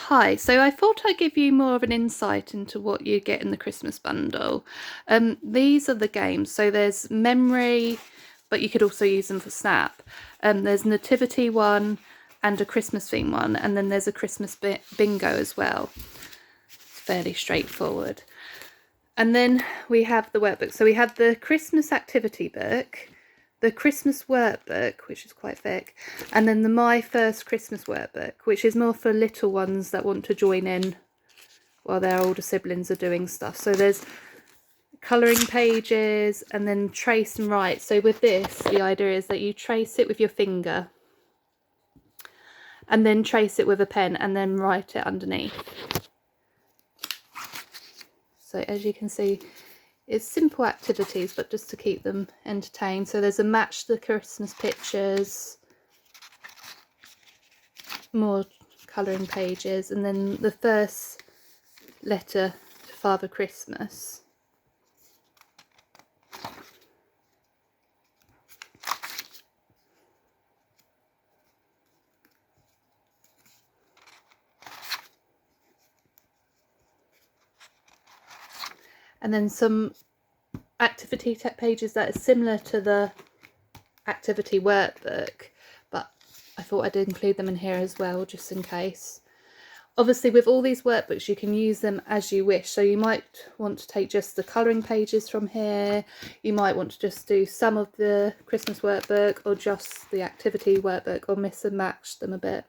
Hi, so I thought I'd give you more of an insight into what you get in the Christmas bundle. These are the games. So there's Memory, but you could also use them for Snap. There's Nativity one and a Christmas theme one, and then there's a Christmas bingo as well. It's fairly straightforward. And then we have the workbook. So we have the Christmas activity book, the Christmas workbook, which is quite thick, and then the My First Christmas workbook, which is more for little ones that want to join in while their older siblings are doing stuff. So there's colouring pages and then trace and write. So with this, the idea is that you trace it with your finger and then trace it with a pen and then write it underneath. So as you can see, it's simple activities, but just to keep them entertained. So there's a match the Christmas pictures, more colouring pages, and then the first letter to Father Christmas. And then some activity pages that are similar to the activity workbook, but I thought I'd include them in here as well, just in case. Obviously, with all these workbooks, you can use them as you wish. So you might want to take just the colouring pages from here. You might want to just do some of the Christmas workbook or just the activity workbook, or mix and match them a bit.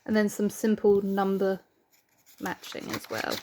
And then some simple number matching as well.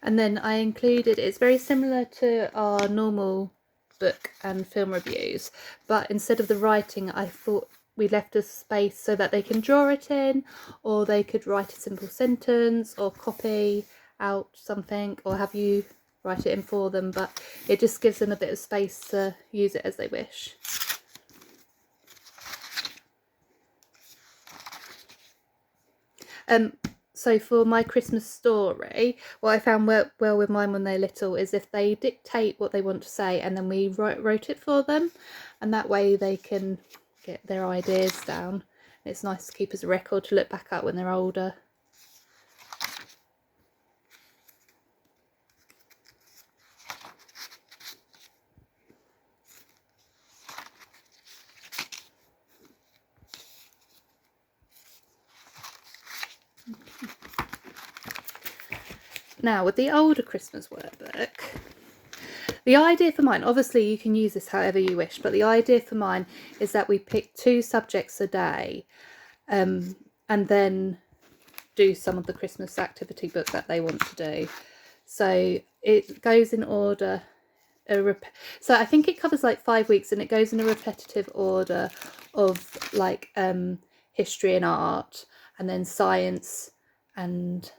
And then I included, it's very similar to our normal book and film reviews, but instead of the writing, I thought we left a space so that they can draw it in, or they could write a simple sentence or copy out something, or have you write it in for them, but it just gives them a bit of space to use it as they wish. So for My Christmas Story, what I found worked well with mine when they're little is if they dictate what they want to say and then we wrote it for them, and that way they can get their ideas down. It's nice to keep as a record to look back at when they're older. Now with the older Christmas workbook, the idea for mine, obviously you can use this however you wish, but the idea for mine is that we pick 2 subjects a day, and then do some of the Christmas activity book that they want to do. So it goes in order. So I think it covers like 5 weeks, and it goes in a repetitive order of like history and art, and then science and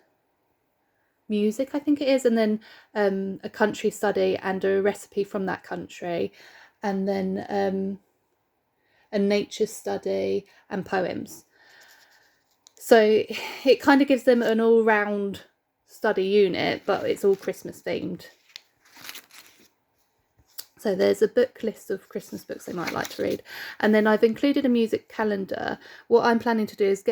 music, I think it is, and then a country study and a recipe from that country, and then a nature study and poems. So it kind of gives them an all-round study unit, but it's all Christmas themed. So there's a book list of Christmas books they might like to read, and then I've included a music calendar. What I'm planning to do is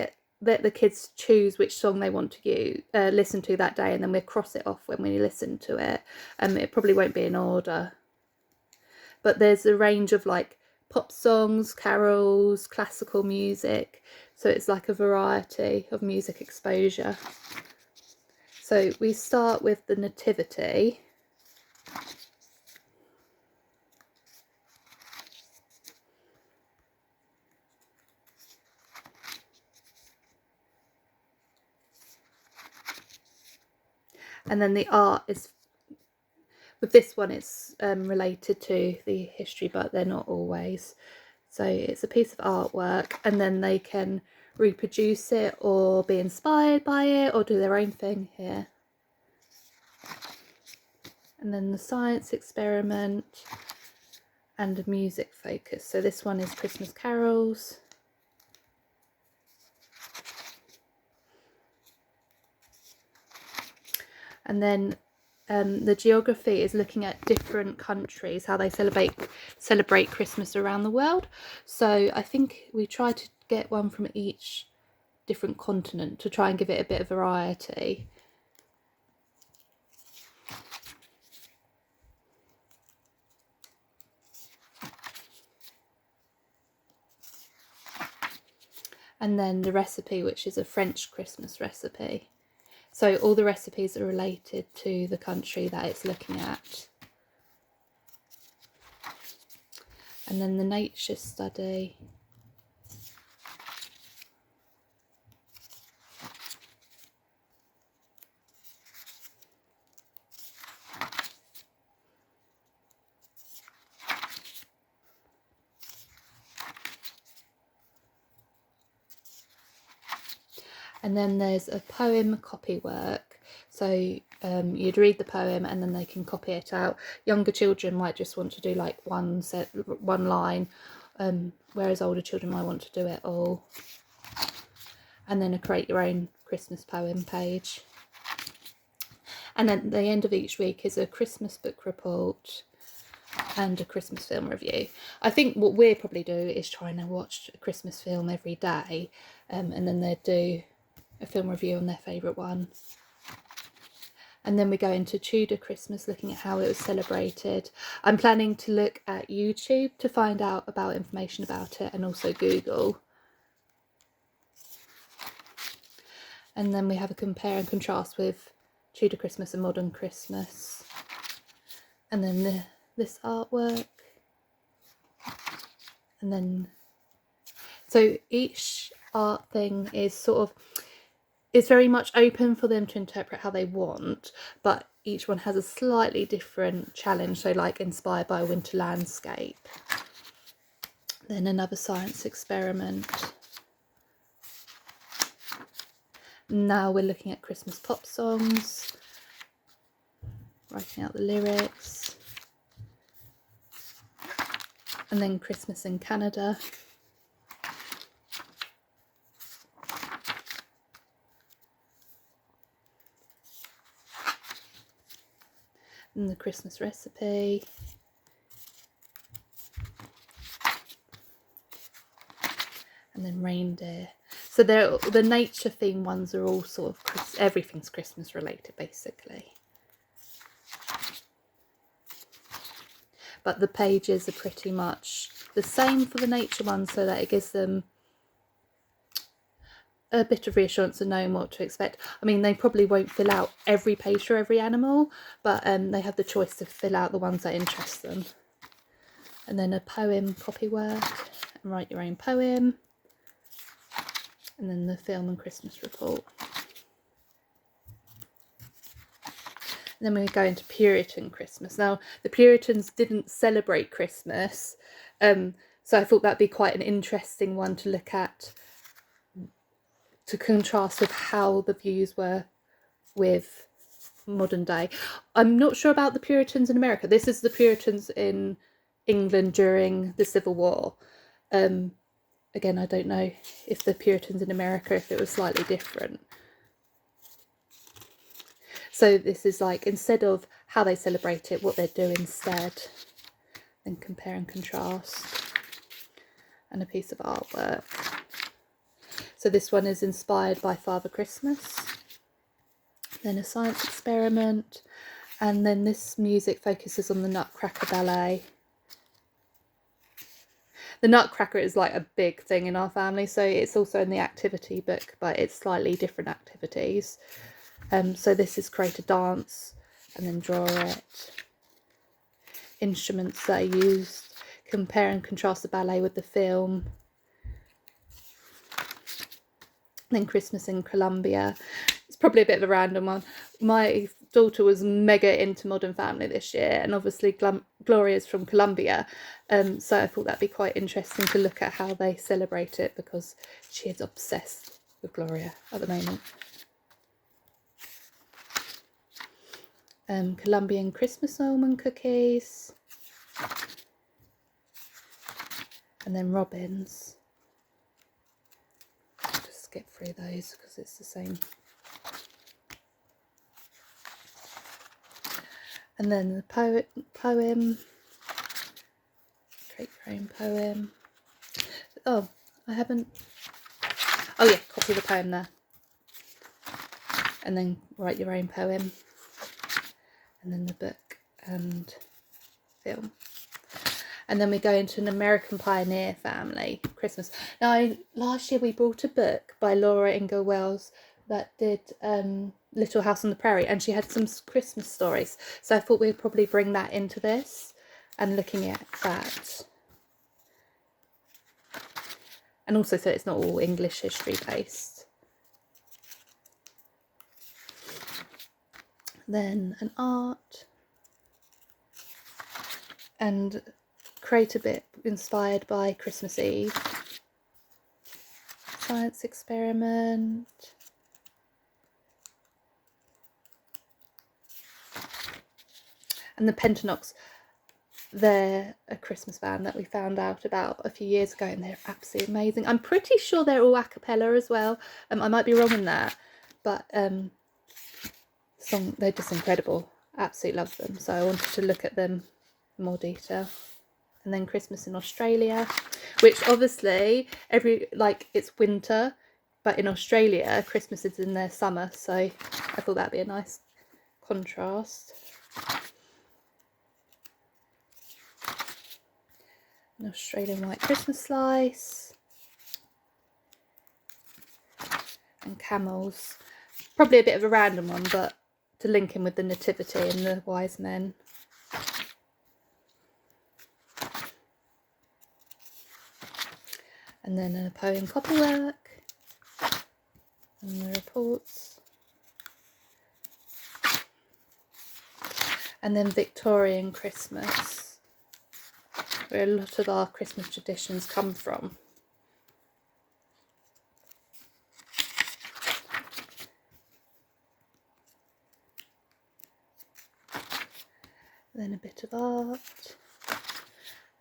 let the kids choose which song they want to listen to that day, and then we'll cross it off when we listen to it. It probably won't be in order, but there's a range of like pop songs, carols, classical music, so it's like a variety of music exposure. So we start with the Nativity. And then the art is, with this one, it's related to the history, but they're not always. So it's a piece of artwork, and then they can reproduce it or be inspired by it or do their own thing here. And then the science experiment and a music focus. So this one is Christmas carols. And then the geography is looking at different countries, how they celebrate Christmas around the world. So I think we try to get one from each different continent to try and give it a bit of variety. And then the recipe, which is a French Christmas recipe. So all the recipes are related to the country that it's looking at. And then the nature study. And then there's a poem copy work. So you'd read the poem and then they can copy it out. Younger children might just want to do like one line, whereas older children might want to do it all. And then create your own Christmas poem page. And then at the end of each week is a Christmas book report and a Christmas film review. I think what we'll probably do is try and watch a Christmas film every day, and then they'd do a film review on their favourite one. And then we go into Tudor Christmas, looking at how it was celebrated. I'm planning to look at YouTube to find out about information about it, and also Google. And then we have a compare and contrast with Tudor Christmas and Modern Christmas. And then this artwork. And then, so each art thing is sort of, it's very much open for them to interpret how they want, but each one has a slightly different challenge. So like inspired by a winter landscape. Then another science experiment. Now we're looking at Christmas pop songs, writing out the lyrics. And then Christmas in Canada. And the Christmas recipe. And then reindeer. So the nature theme ones are all sort of, everything's Christmas related basically. But the pages are pretty much the same for the nature ones, so that it gives them a bit of reassurance of knowing what to expect. I mean, they probably won't fill out every page for every animal, but they have the choice to fill out the ones that interest them. And then a poem copy work, and write your own poem. And then the film and Christmas report. And then we go into Puritan Christmas. Now, the Puritans didn't celebrate Christmas, so I thought that'd be quite an interesting one to look at, to contrast with how the views were with modern day. I'm not sure about the Puritans in America. This is the Puritans in England during the Civil War. Again, I don't know if the Puritans in America, if it was slightly different. So this is like, instead of how they celebrate it, what they do instead. Then compare and contrast. And a piece of artwork. So this one is inspired by Father Christmas. Then a science experiment. And then this music focuses on the Nutcracker Ballet. The Nutcracker is like a big thing in our family, so it's also in the activity book, but it's slightly different activities. So this is create a dance and then draw it. Instruments that are used, compare and contrast the ballet with the film. Then Christmas in Colombia. It's probably a bit of a random one. My daughter was mega into Modern Family this year, and obviously Gloria's from Colombia, so I thought that'd be quite interesting to look at how they celebrate it, because she is obsessed with Gloria at the moment. Colombian Christmas almond cookies, and then Robin's. I'll just skip through those because it's the same. And then the poem, create your own poem. Oh, I haven't. Oh yeah, copy the poem there, and then write your own poem. And then the book and film. And then we go into an American Pioneer Family Christmas. Now, last year we bought a book by Laura Ingalls Wills that did Little House on the Prairie, and she had some Christmas stories. So I thought we'd probably bring that into this and looking at that. And also so it's not all English history based. Then an art, and create a bit inspired by Christmas Eve. Science experiment. And the Pentanocks, they're a Christmas band that we found out about a few years ago, and they're absolutely amazing. I'm pretty sure they're all a cappella as well. I might be wrong in that, but they're just incredible. Absolutely love them. So I wanted to look at them in more detail. And then Christmas in Australia, which obviously it's winter, but in Australia Christmas is in their summer, so I thought that'd be a nice contrast. An Australian white Christmas slice, and camels. Probably a bit of a random one, but to link in with the nativity and the wise men. And then a poem copywork, and the reports. And then Victorian Christmas, where a lot of our Christmas traditions come from. Then a bit of art,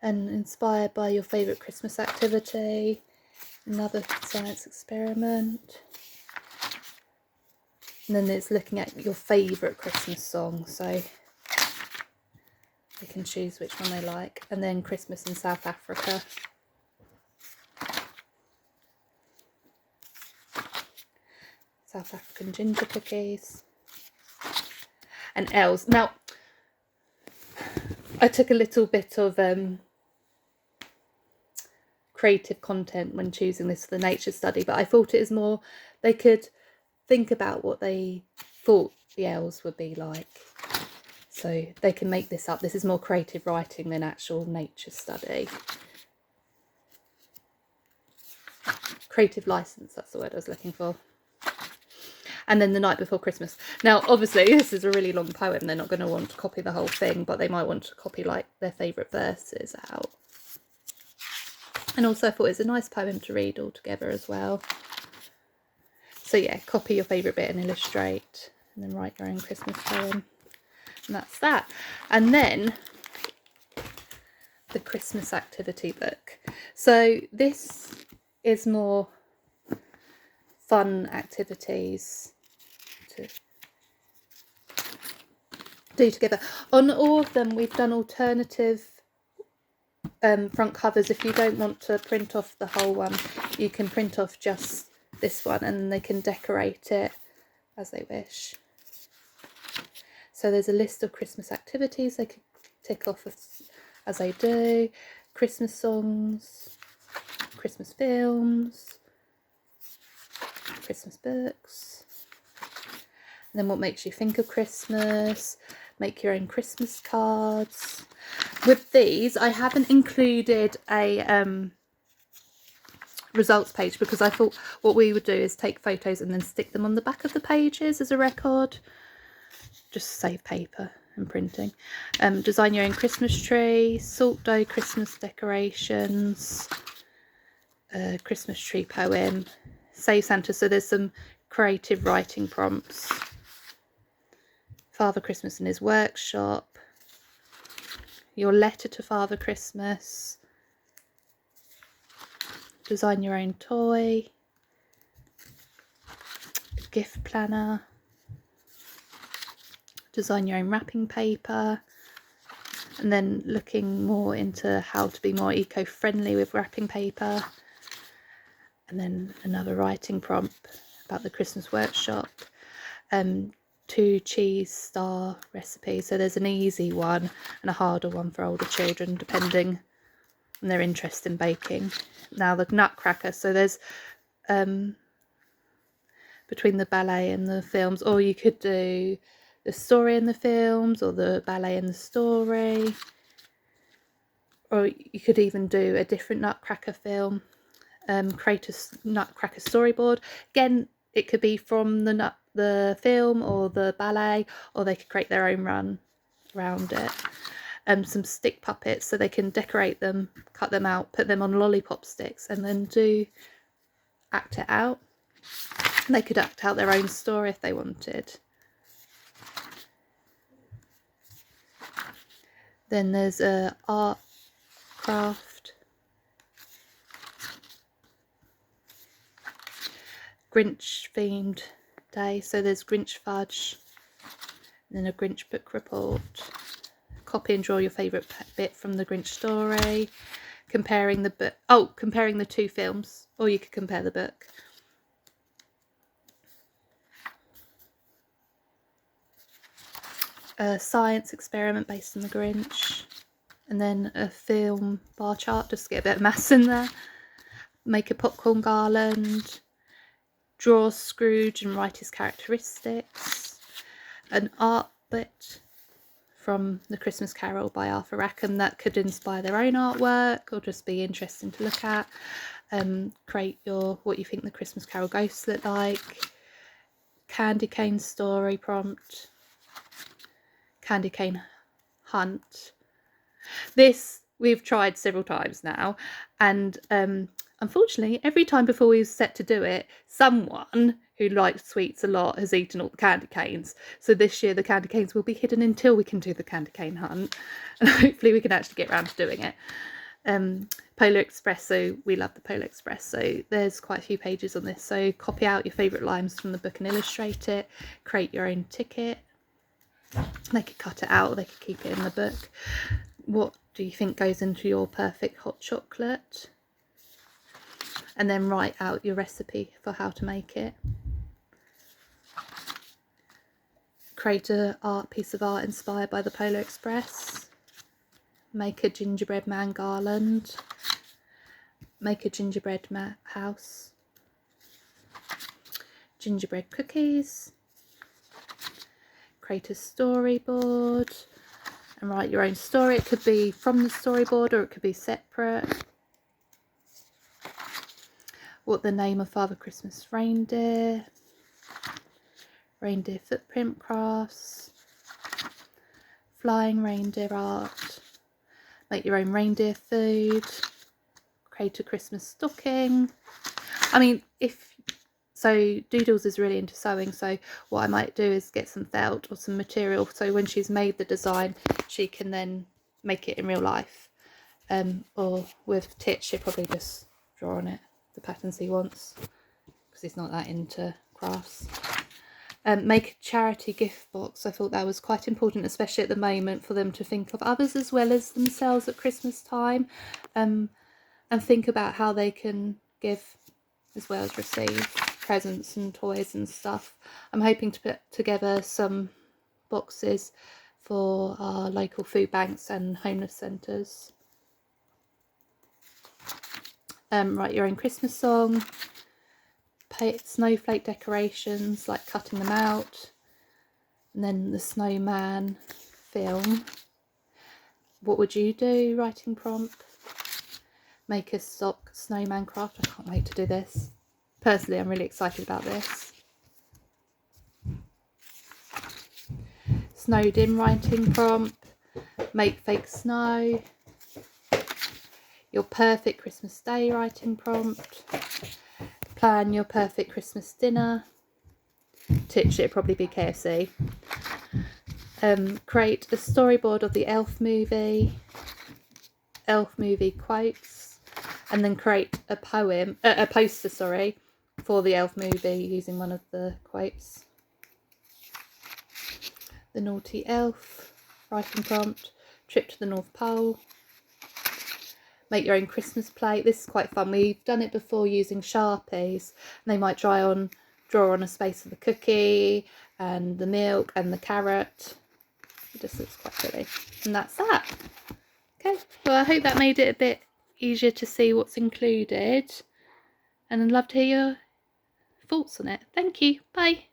and inspired by your favourite Christmas activity, another science experiment, and then it's looking at your favourite Christmas song, so they can choose which one they like. And then Christmas in South Africa. South African ginger cookies. And elves. Now, I took a little bit of creative content when choosing this for the nature study, but I thought it was more, they could think about what they thought the elves would be like. So they can make this up. This is more creative writing than actual nature study. Creative license, that's the word I was looking for. And then The Night Before Christmas. Now, obviously, this is a really long poem. They're not going to want to copy the whole thing, but they might want to copy like their favourite verses out. And also I thought it was a nice poem to read all together as well. So yeah, copy your favourite bit and illustrate, and then write your own Christmas poem. And that's that. And then the Christmas activity book. So this is more fun activities to do together. On all of them we've done alternative front covers. If you don't want to print off the whole one, you can print off just this one, and they can decorate it as they wish. So there's a list of Christmas activities they could tick off as they do. Christmas songs, Christmas films, Christmas books. And then what makes you think of Christmas, make your own Christmas cards. With these, I haven't included a results page, because I thought what we would do is take photos and then stick them on the back of the pages as a record, just save paper and printing. Design your own Christmas tree, salt dough Christmas decorations, Christmas tree poem, Save Santa. So there's some creative writing prompts. Father Christmas in his workshop, your letter to Father Christmas, design your own toy, gift planner, design your own wrapping paper, and then looking more into how to be more eco-friendly with wrapping paper, and then another writing prompt about the Christmas workshop, 2 cheese star recipes. So there's an easy one and a harder one for older children depending on their interest in baking. Now the Nutcracker, so there's between the ballet and the films, or you could do the story and the films, or the ballet and the story, or you could even do a different Nutcracker film. Create a Nutcracker storyboard. Again, it could be from the film or the ballet, or they could create their own run around it. Some stick puppets, so they can decorate them, cut them out, put them on lollipop sticks, and then act it out. And they could act out their own story if they wanted. Then there's a art craft, Grinch themed day. So there's Grinch fudge, and then a Grinch book report. Copy and draw your favourite bit from the Grinch story. Comparing the book. Oh, comparing the 2 films, or you could compare the book. A science experiment based on the Grinch, and then a film bar chart just to get a bit of maths in there. Make a popcorn garland, draw Scrooge and write his characteristics, an art bit from The Christmas Carol by Arthur Rackham that could inspire their own artwork or just be interesting to look at. Create what you think the Christmas Carol ghosts look like. Candy cane story prompt. Candy cane hunt. This we've tried several times now, and unfortunately every time before we were set to do it, someone who likes sweets a lot has eaten all the candy canes. So this year the candy canes will be hidden until we can do the candy cane hunt, and hopefully we can actually get around to doing it. Polar Express, so we love the Polar Express, so there's quite a few pages on this. So copy out your favourite lines from the book and illustrate it. Create your own ticket. They could cut it out, or they could keep it in the book. What do you think goes into your perfect hot chocolate? And then write out your recipe for how to make it. Create a piece of art inspired by the Polar Express. Make a gingerbread man garland. Make a gingerbread house. Gingerbread cookies. Create a storyboard and write your own story. It could be from the storyboard or it could be separate. What the name of Father Christmas reindeer. Reindeer footprint crafts. Flying reindeer art. Make your own reindeer food. Create a Christmas stocking. I mean, so Doodles is really into sewing, so what I might do is get some felt or some material, so when she's made the design she can then make it in real life. Or with Titch, she'll probably just draw on it the patterns he wants, because he's not that into crafts. Make a charity gift box. I thought that was quite important, especially at the moment, for them to think of others as well as themselves at Christmas time, and think about how they can give as well as receive presents and toys and stuff. I'm hoping to put together some boxes for our local food banks and homeless centres. Write your own Christmas song. Snowflake decorations, like cutting them out. And then the snowman film. What would you do? Writing prompt. Make a sock snowman craft. I can't wait to do this. Personally, I'm really excited about this. snowed in writing prompt, make fake snow, your perfect Christmas day writing prompt, plan your perfect Christmas dinner, Titch, it'd probably be KFC, create a storyboard of the Elf movie quotes, and then create a poster for the Elf movie using one of the quotes. The Naughty Elf writing prompt, trip to the North Pole, make your own Christmas plate. This is quite fun. We've done it before using Sharpies, and they might draw on a space of the cookie and the milk and the carrot. It just looks quite pretty. And that's that. Okay, well, I hope that made it a bit easier to see what's included, and I'd love to hear your thoughts on it. Thank you. Bye.